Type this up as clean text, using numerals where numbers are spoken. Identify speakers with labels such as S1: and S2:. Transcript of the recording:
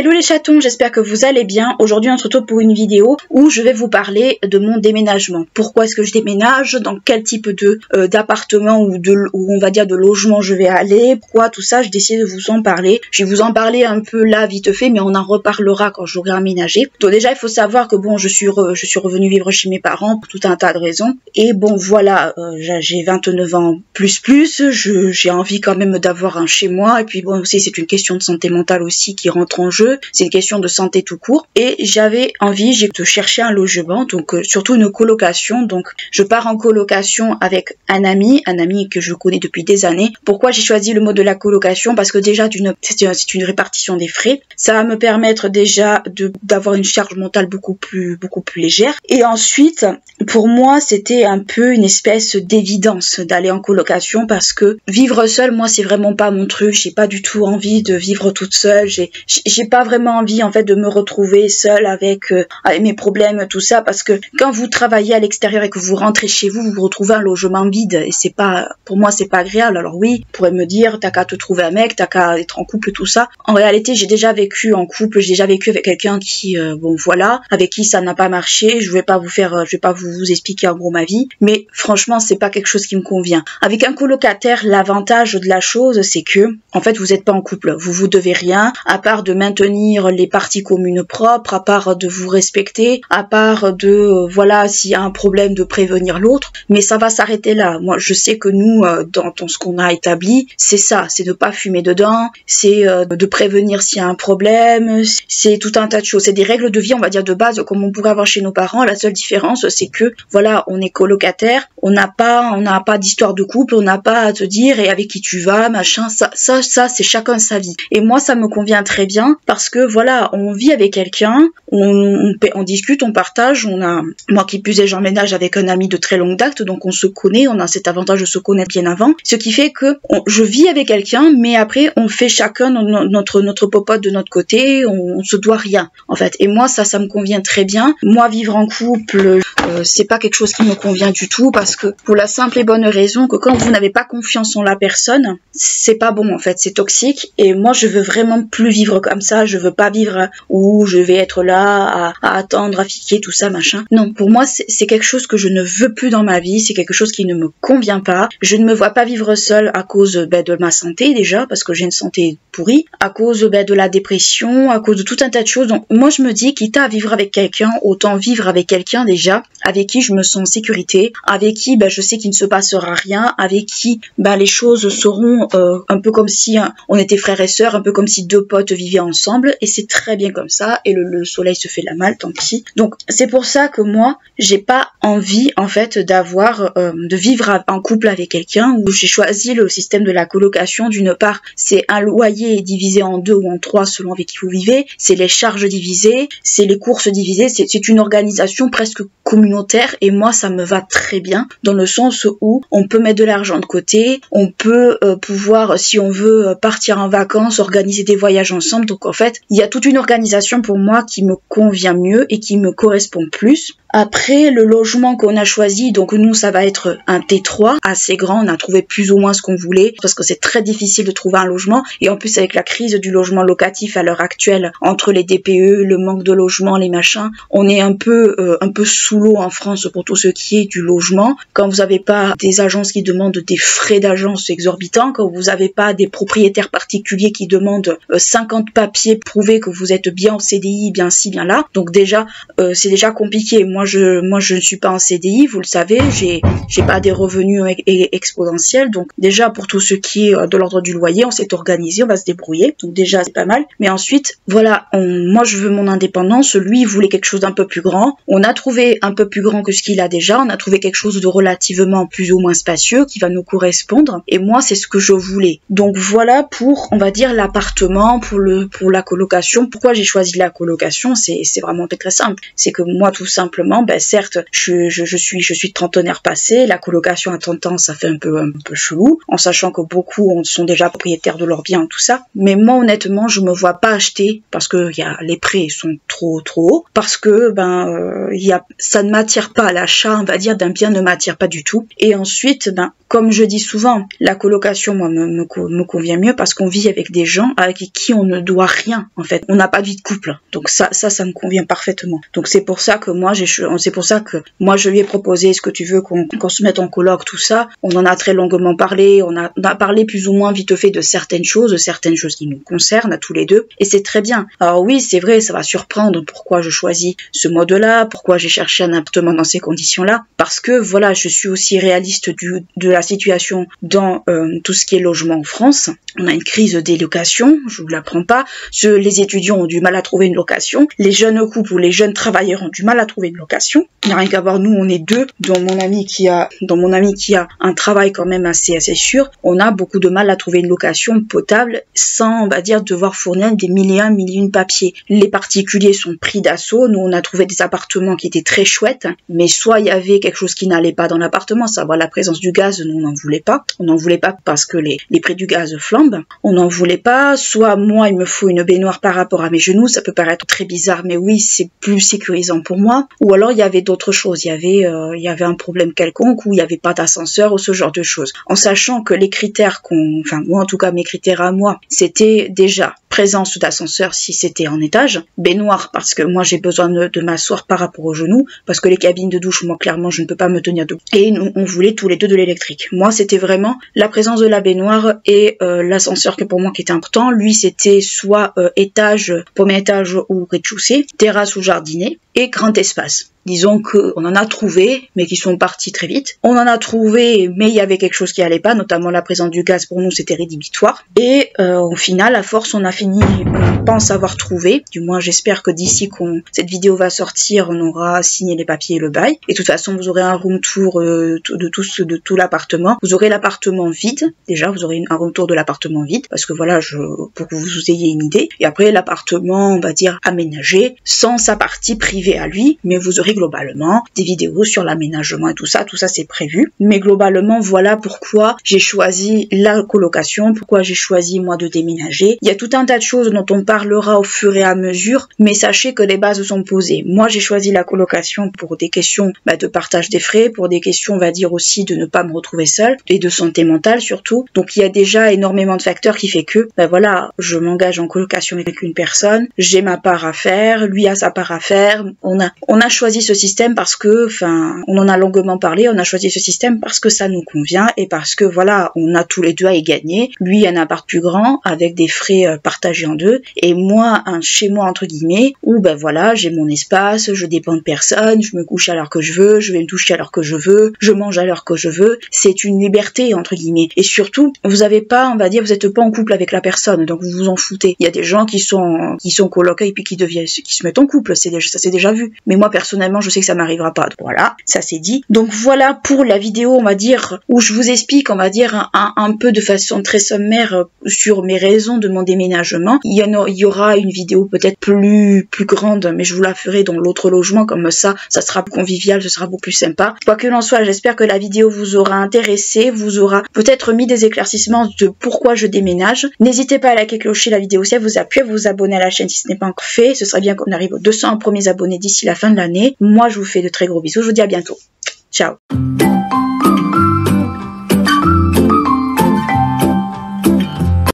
S1: Hello les chatons, j'espère que vous allez bien. Aujourd'hui on se retrouve pour une vidéo où je vais vous parler de mon déménagement. Pourquoi est-ce que je déménage, dans quel type de d'appartement ou on va dire de logement je vais aller, pourquoi tout ça, j'ai décidé de vous en parler. Je vais vous en parler un peu là vite fait, mais on en reparlera quand j'aurai aménagé. Donc déjà il faut savoir que bon, je suis revenue vivre chez mes parents pour tout un tas de raisons. Et bon voilà, j'ai 29 ans j'ai envie quand même d'avoir un chez moi. Et puis bon aussi c'est une question de santé mentale aussi qui rentre en jeu. C'est une question de santé tout court. Et j'avais envie de chercher un logement, donc surtout une colocation. Donc je pars en colocation avec un ami que je connais depuis des années. Pourquoi j'ai choisi le mot de la colocation? Parce que déjà c'est une répartition des frais. Ça va me permettre déjà d'avoir une charge mentale beaucoup plus légère. Et ensuite, pour moi, c'était un peu une espèce d'évidence d'aller en colocation parce que vivre seule, moi, c'est vraiment pas mon truc. J'ai pas du tout envie de vivre toute seule. J'ai pas vraiment envie, en fait, de me retrouver seule avec mes problèmes, tout ça, parce que quand vous travaillez à l'extérieur et que vous rentrez chez vous, vous retrouvez un logement vide et c'est pas, pour moi, c'est pas agréable. Alors oui, on pourrait me dire, t'as qu'à te trouver un mec, t'as qu'à être en couple, tout ça. En réalité, j'ai déjà vécu en couple, j'ai déjà vécu avec quelqu'un qui, bon, voilà, avec qui ça n'a pas marché. Je vais pas vous expliquer en gros ma vie, mais franchement, c'est pas quelque chose qui me convient. Avec un colocataire, l'avantage de la chose, c'est que, en fait, vous n'êtes pas en couple. Vous devez rien, à part de maintenir les parties communes propres, à part de vous respecter, à part de, voilà, s'il y a un problème, de prévenir l'autre, mais ça va s'arrêter là. Moi, je sais que nous, dans ce qu'on a établi, c'est ça, c'est de pas fumer dedans, c'est de prévenir s'il y a un problème, c'est tout un tas de choses. C'est des règles de vie, on va dire, de base, comme on pourrait avoir chez nos parents. La seule différence, c'est que, voilà, on est colocataire, on n'a pas d'histoire de couple, on n'a pas à te dire et avec qui tu vas, machin, ça, c'est chacun sa vie. Et moi, ça me convient très bien parce que, voilà, on vit avec quelqu'un, on discute, on partage, moi qui plus ai, j'emménage avec un ami de très longue date, donc on se connaît, on a cet avantage de se connaître bien avant, ce qui fait que je vis avec quelqu'un, mais après, on fait chacun notre popote de notre côté, on se doit rien, en fait. Et moi, ça me convient très bien. Moi, vivre en couple, c'est pas quelque chose qui me convient du tout parce que pour la simple et bonne raison que quand vous n'avez pas confiance en la personne, c'est pas bon en fait, c'est toxique et moi je veux vraiment plus vivre comme ça, je veux pas vivre où je vais être là à attendre, à fiquer, tout ça machin. Non, pour moi c'est quelque chose que je ne veux plus dans ma vie, c'est quelque chose qui ne me convient pas. Je ne me vois pas vivre seule à cause de ma santé déjà parce que j'ai une santé pourrie, à cause de la dépression, à cause de tout un tas de choses. Donc moi je me dis quitte à vivre avec quelqu'un, autant vivre avec quelqu'un déjà avec qui je me sens en sécurité, avec qui je sais qu'il ne se passera rien, avec qui les choses seront un peu comme si on était frères et sœurs, un peu comme si deux potes vivaient ensemble et c'est très bien comme ça et le soleil se fait la malle, tant pis. Donc c'est pour ça que moi j'ai pas envie en fait de vivre en couple avec quelqu'un où j'ai choisi le système de la colocation. D'une part c'est un loyer divisé en 2 ou en 3 selon avec qui vous vivez, c'est les charges divisées, c'est les courses divisées, c'est une organisation presque communautaire et moi ça me va très bien dans le sens où on peut mettre de l'argent de côté, on peut pouvoir si on veut partir en vacances, organiser des voyages ensemble. Donc en fait il y a toute une organisation pour moi qui me convient mieux et qui me correspond plus. Après le logement qu'on a choisi, donc nous ça va être un T3 assez grand, on a trouvé plus ou moins ce qu'on voulait parce que c'est très difficile de trouver un logement et en plus avec la crise du logement locatif à l'heure actuelle, entre les DPE, le manque de logement, les machins, on est un peu sous l'eau en France pour tout ce qui est du logement. Quand vous n'avez pas des agences qui demandent des frais d'agence exorbitants, quand vous n'avez pas des propriétaires particuliers qui demandent 50 papiers prouver que vous êtes bien en CDI, bien ci, bien là, donc déjà c'est déjà compliqué. Moi je ne suis pas en CDI, vous le savez, j'ai pas des revenus exponentiels, donc déjà pour tout ce qui est de l'ordre du loyer, on s'est organisé, on va se débrouiller, donc déjà c'est pas mal. Mais ensuite, voilà, moi je veux mon indépendance, lui il voulait quelque chose d'un peu plus grand, on a trouvé un peu plus grand que ce qu'il a déjà, on a trouvé quelque chose de relativement plus ou moins spacieux qui va nous correspondre, et moi c'est ce que je voulais. Donc voilà pour, on va dire, l'appartement, pour la colocation. Pourquoi j'ai choisi la colocation? C'est vraiment très simple, c'est que moi tout simplement, certes, je suis trentenaire passé, la colocation à 30 ans, ça fait un peu chelou, en sachant que beaucoup sont déjà propriétaires de leurs biens, tout ça. Mais moi, honnêtement, je me vois pas acheter parce que les prix sont trop hauts, parce que ça ne m'attire pas, l'achat, on va dire, d'un bien ne m'attire pas du tout. Et ensuite, comme je dis souvent, la colocation, moi, me convient mieux parce qu'on vit avec des gens avec qui on ne doit rien rien en fait. On n'a pas de vie de couple, donc ça me convient parfaitement. Donc c'est pour ça que moi je lui ai proposé, est-ce que tu veux qu'on se mette en coloc, tout ça. On en a très longuement parlé, on a parlé plus ou moins vite fait de certaines choses qui nous concernent à tous les deux, et c'est très bien. Alors oui, c'est vrai, ça va surprendre pourquoi je choisis ce mode-là, pourquoi j'ai cherché un appartement dans ces conditions-là, parce que voilà, je suis aussi réaliste de la situation dans tout ce qui est logement en France. On a une crise des locations, je vous l'apprends pas. Les étudiants ont du mal à trouver une location, les jeunes couples ou les jeunes travailleurs ont du mal à trouver une location. Il n'y a rien qu'à voir, nous on est deux, dans mon ami qui a un travail quand même assez sûr, on a beaucoup de mal à trouver une location potable sans, on va dire, devoir fournir des mille et une papiers. Les particuliers sont pris d'assaut. Nous on a trouvé des appartements qui étaient très chouettes, mais soit il y avait quelque chose qui n'allait pas dans l'appartement, savoir la présence du gaz, nous on n'en voulait pas. On n'en voulait pas parce que les prix du gaz flambent. On n'en voulait pas. Soit moi il me faut une baignoire par rapport à mes genoux, ça peut paraître très bizarre, mais oui, c'est plus sécurisant pour moi. Ou alors il y avait d'autres choses, il y avait un problème quelconque où il n'y avait pas d'ascenseur ou ce genre de choses. En sachant que les critères moi en tout cas mes critères à moi, c'était déjà présence d'ascenseur si c'était en étage, baignoire parce que moi j'ai besoin de m'asseoir par rapport aux genoux, parce que les cabines de douche, moi clairement je ne peux pas me tenir debout. Et nous, on voulait tous les deux de l'électrique. Moi c'était vraiment la présence de la baignoire et l'ascenseur que pour moi qui était important. Lui c'était soit premier étage ou rez-de-chaussée, terrasse ou jardinet et grand espace. Disons qu'on en a trouvé, mais qui sont partis très vite. On en a trouvé, mais il y avait quelque chose qui allait pas, notamment la présence du gaz pour nous c'était rédhibitoire. Et au final, à force, on pense avoir trouvé. Du moins, j'espère que d'ici cette vidéo va sortir, on aura signé les papiers et le bail. Et de toute façon, vous aurez un room tour de tout l'appartement. Vous aurez l'appartement vide. Déjà, vous aurez un room tour de l'appartement vide, parce que voilà, pour que vous ayez une idée. Et après, l'appartement, on va dire aménagé, sans sa partie privée à lui, mais vous aurez globalement des vidéos sur l'aménagement et tout ça c'est prévu. Mais globalement, voilà pourquoi j'ai choisi la colocation, pourquoi j'ai choisi moi de déménager. Il y a tout un tas de choses dont on parlera au fur et à mesure, mais sachez que les bases sont posées. Moi, j'ai choisi la colocation pour des questions de partage des frais, pour des questions, on va dire aussi, de ne pas me retrouver seule, et de santé mentale surtout. Donc il y a déjà énormément de facteurs qui fait que, voilà, je m'engage en colocation avec une personne, j'ai ma part à faire, lui a sa part à faire. On a choisi ce système parce que, on en a longuement parlé, on a choisi ce système parce que ça nous convient et parce que, voilà, on a tous les deux à y gagner. Lui, un appart plus grand, avec des frais partagés en deux, et moi, un chez moi, entre guillemets, où, voilà, j'ai mon espace, je dépends de personne, je me couche à l'heure que je veux, je vais me toucher à l'heure que je veux, je mange à l'heure que je veux. C'est une liberté, entre guillemets. Et surtout, vous avez pas, on va dire, vous êtes pas en couple avec la personne, donc vous vous en foutez. Il y a des gens qui sont colocs et puis qui se mettent en couple, ça c'est déjà vu. Mais moi, personnellement, je sais que ça m'arrivera pas. Voilà, ça c'est dit. Donc voilà pour la vidéo, on va dire, où je vous explique, on va dire, un peu de façon très sommaire sur mes raisons de mon déménagement. Il y aura une vidéo peut-être plus grande, mais je vous la ferai dans l'autre logement, comme ça sera convivial, ce sera beaucoup plus sympa. Quoi que l'en soit, j'espère que la vidéo vous aura intéressé, vous aura peut-être mis des éclaircissements de pourquoi je déménage. N'hésitez pas à liker, clocher la vidéo si elle vous a plu, à vous abonner à la chaîne si ce n'est pas encore fait. Ce serait bien qu'on arrive aux 200 premiers abonnés d'ici la fin de l'année. Moi, je vous fais de très gros bisous. Je vous dis à bientôt. Ciao.